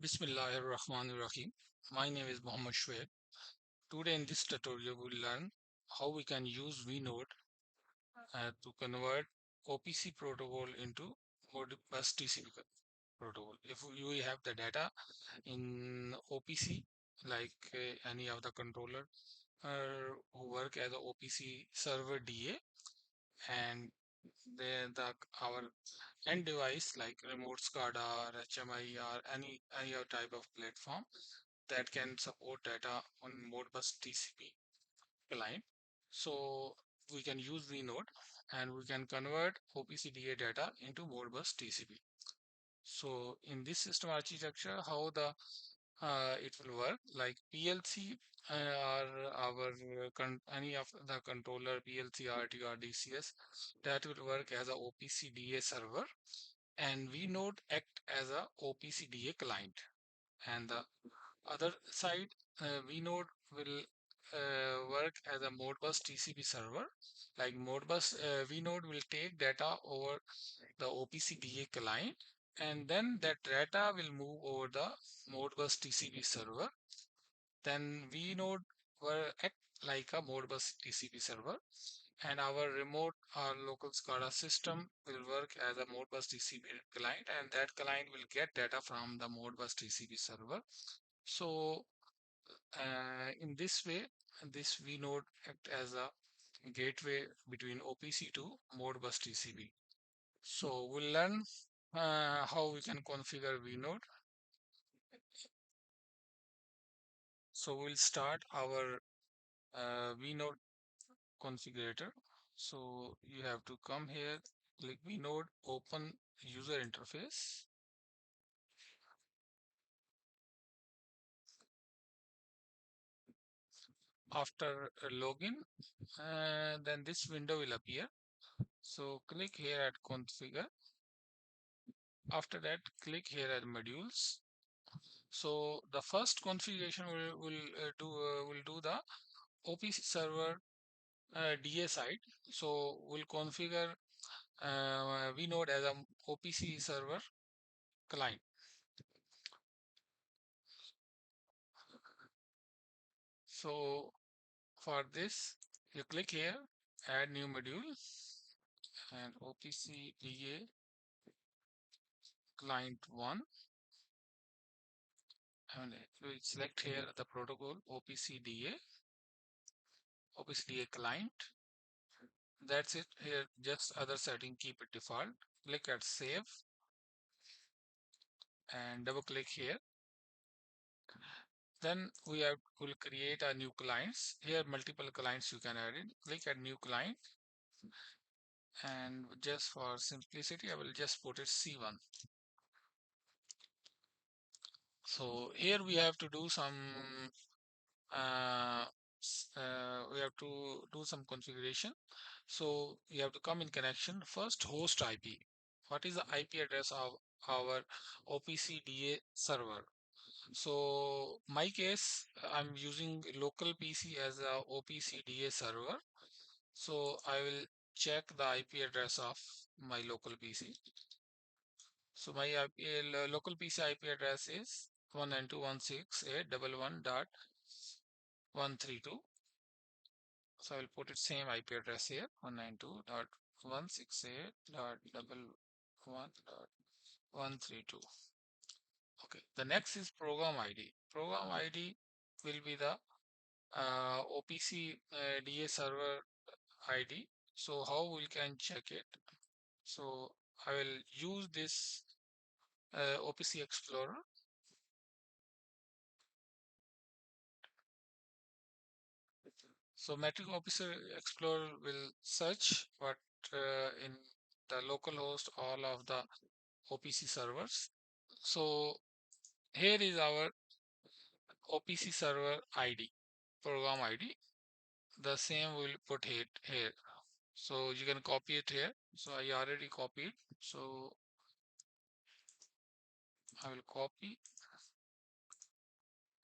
Bismillahirrahmanirrahim. My name is Muhammad Shoaib. Today in this tutorial we'll learn how we can use vNode to convert OPC protocol into Modbus TCP protocol. If we have the data in OPC, like any of the controller who work as a OPC server DA, and then our end device like remote SCADA or HMI or any other type of platform that can support data on Modbus TCP client. So we can use vNode and we can convert OPCDA data into Modbus TCP. So in this system architecture, how the it will work like PLC or our any of the controller PLC, RT or DCS that will work as a OPCDA server, and vNode act as a OPCDA client, and the other side, vNode will work as a Modbus TCP server. Like vNode will take data over the OPC client, and then that data will move over the Modbus TCP server. Then vNode will act like a Modbus TCP server, and our remote or local SCADA system will work as a Modbus TCP client, and that client will get data from the Modbus TCP server. So in this way, this vNode act as a gateway between OPC to Modbus TCP. So we'll learn how we can configure vNode. So we'll start our vNode configurator. So you have to come here, click vNode, open user interface. After login, then this window will appear. So click here at configure. After that, click here at modules. So the first configuration will do the OPC server DA side. So we'll configure vNode as a OPC server client. So for this, you click here, add new module, and OPC DA client 1. And we select here the protocol OPC DA client. That's it. Here, just other setting, keep it default. Click at save and double click here. Then will create a new clients. Here, multiple clients you can add it. Click at new client, and just for simplicity, I will just put it C1. So here we have to do some we have to do some configuration. So you have to come in connection. First, host IP. What is the IP address of our OPC DA server? So my case, I'm using local PC as a OPC DA server. So I will check the IP address of my local PC. So my local PC IP address is 192.168.11.132. So I will put it same IP address here, 192.168.11.132. Okay, the next is program ID. Program ID will be the OPC DA server ID. So how we can check it? So I will use this OPC Explorer. So Metric OPC Explorer will search what in the local host all of the OPC servers. So here is our OPC server ID, program ID. The same will put it here. So you can copy it here. So I already copied. So I will copy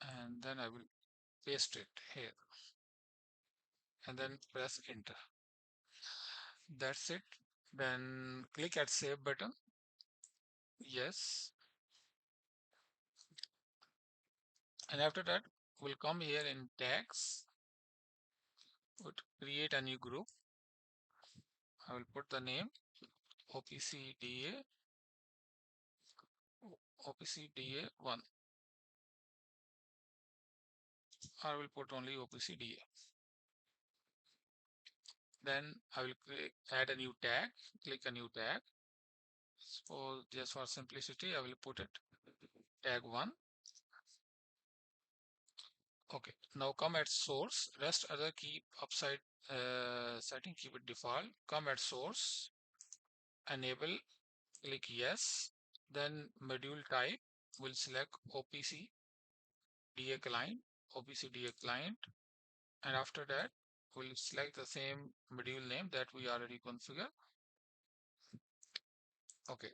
and then I will paste it here and then press enter. That's it. Then click at save button. Yes. And after that, we'll come here in tags, would create a new group. I will put the name OPCDA, OPCDA1. I will put only OPCDA. Then I will add a new tag, click a new tag. So just for simplicity, I will put it tag 1. Okay, now come at source, rest other keep upside setting, keep it default. Come at source, enable, click yes. Then module type, will select OPC DA client, OPC DA client. And after that, we'll select the same module name that we already configured. Okay,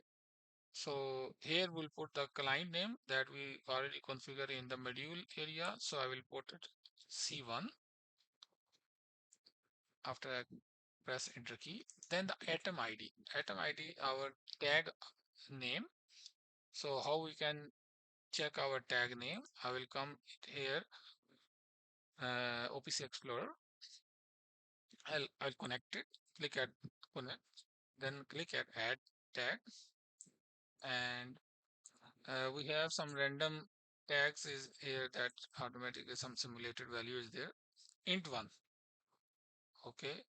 so here we'll put the client name that we already configured in the module area. So I will put it C1 after I press enter key. Then the atom ID, our tag name. So how we can check our tag name? I will come here, OPC Explorer. I'll connect it. Click at connect. Then click at add tag, and we have some random tags is here that automatically some simulated value is there. Int1. Okay.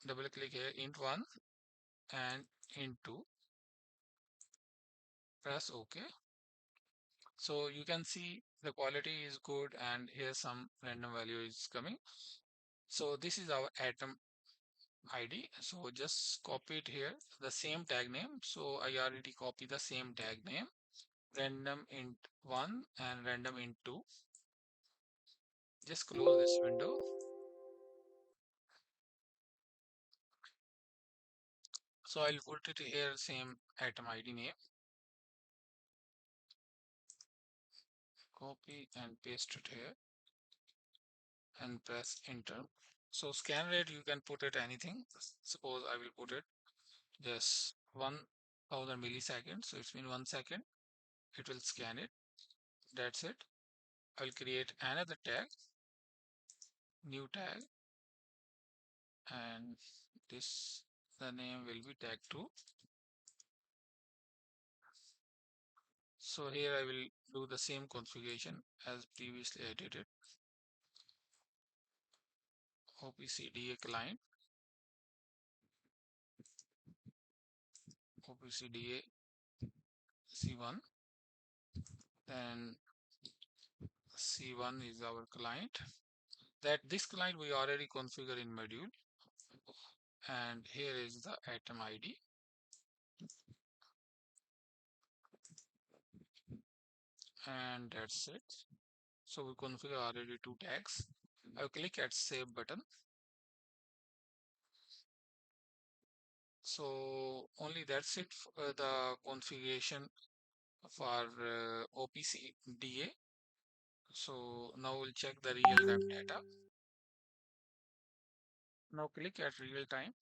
Double click here, int1 and int2. Press OK. So you can see the quality is good and here some random value is coming. So this is our atom ID. So just copy it here, the same tag name. So I already copy the same tag name, random int1 and random int2. Just close this window. So I'll put it here, same atom ID name. Copy and paste it here and press enter. So scan rate, you can put it anything. Suppose I will put it just 1000 milliseconds. So it's been 1 second. It will scan it. That's it. I'll create another tag, new tag, and this the name will be tag 2. So here I will do the same configuration as previously I did it. OPCDA client, OPCDA C1, then C1 is our client. That this client we already configure in module, and here is the atom ID. And that's it. So we configure already 2 tags. I'll click at save button. So only that's it for the configuration for OPC DA. So now we'll check the real-time data. Now click at real time.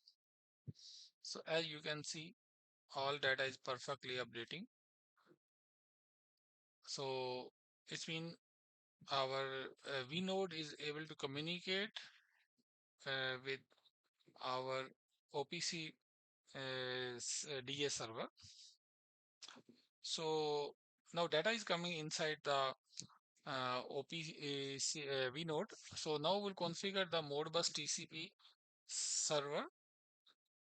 So as you can see, all data is perfectly updating. So it's been our vNode is able to communicate with our OPC DA server. So now data is coming inside the OPC vNode. So now we'll configure the Modbus TCP server.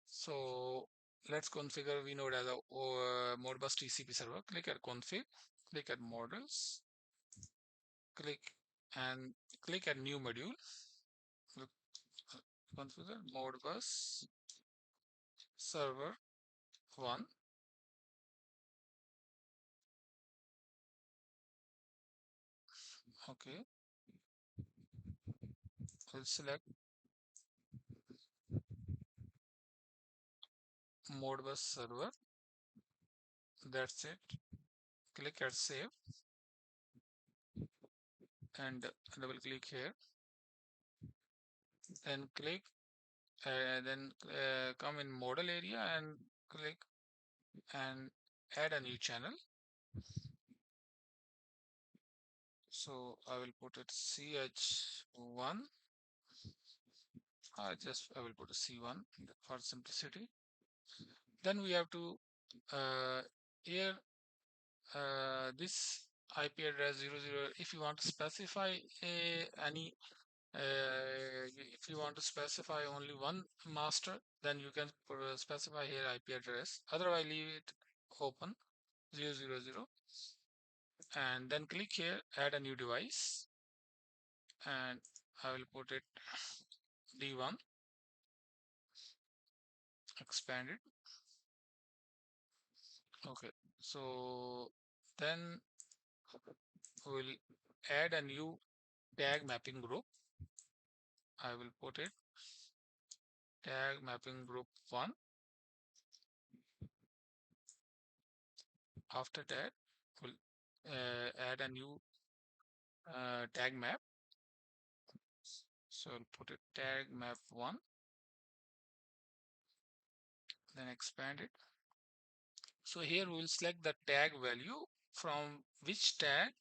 So let's configure vNode as a Modbus TCP server. Click at config, click at models, click and click at new module. Configure Modbus server 1. Okay, we'll select Modbus server. That's it. Click at save and double click here. Then click, then come in model area and click and add a new channel. So I will put it ch1. I will put a c1 for simplicity. Then we have to uh, here this IP address 00. If you want to specify any if you want to specify only one master, then you can specify here IP address. Otherwise, leave it open 000, and then click here, add a new device, and I will put it D1, expand it. Okay, so then we'll add a new tag mapping group. I will put it tag mapping group 1. After that, we'll add a new tag map. So I'll put it tag map 1, then expand it. So here we will select the tag value from which tag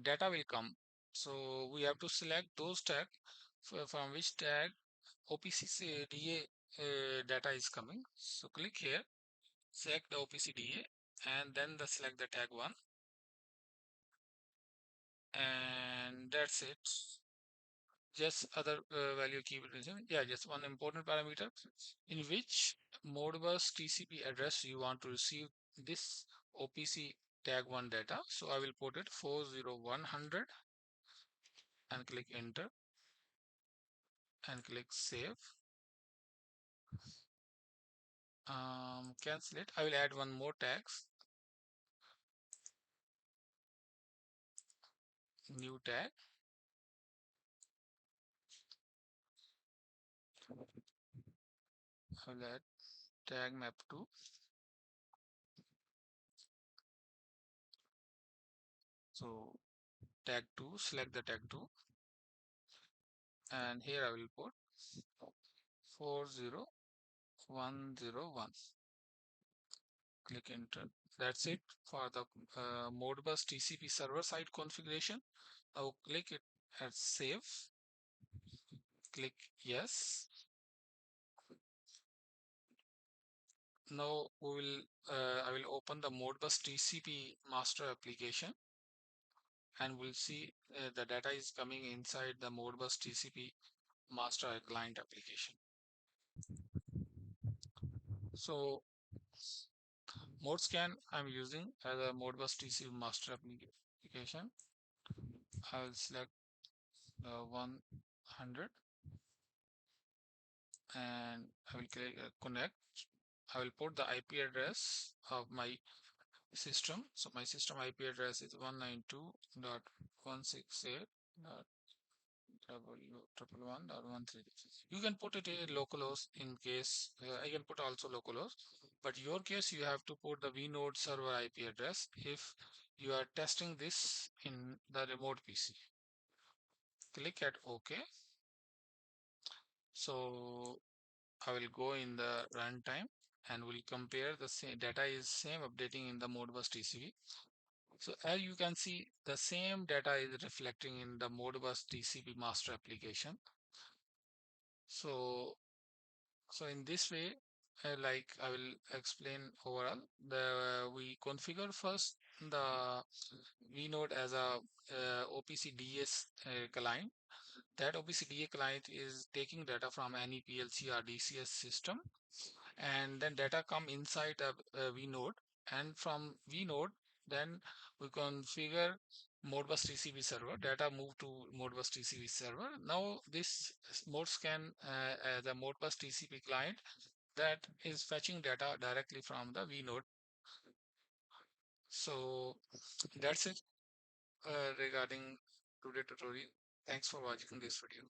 data will come. So we have to select those tag from which tag OPC DA data is coming. So click here, select the OPC DA, and then select the tag 1, and that's it. Just other value keep it. Yeah, just one important parameter in which Modbus TCP address you want to receive this OPC tag 1 data. So I will put it 40100 and click enter and click save. Cancel it. I will add one more tags, new tag. I will add tag map 2. So tag 2, select the tag 2, and here I will put 40101. Click enter. That's it for the Modbus TCP server side configuration. Now click it at save. Click yes. Now I will open the Modbus TCP master application, and we'll see the data is coming inside the Modbus TCP master client application. So ModScan I'm using as a Modbus TCP master application. I will select 100, and I will click connect. I will put the IP address of my system. So my system IP address is 192.168.111.13. You can put it in localhost in case I can put also localhost, but your case you have to put the vNode server IP address if you are testing this in the remote PC. Click at OK. So I will go in the runtime and we'll compare the same data is same updating in the Modbus TCP. So as you can see, the same data is reflecting in the Modbus TCP master application. So in this way, like I will explain overall, we configure first the vNode as a OPC DS client. That OPC DA client is taking data from any PLC or DCS system, and then data come inside a vNode, and from vNode then we configure Modbus TCP server. Data move to Modbus TCP server. Now this ModScan the Modbus TCP client that is fetching data directly from the vNode. So that's it regarding today tutorial. Thanks for watching this video.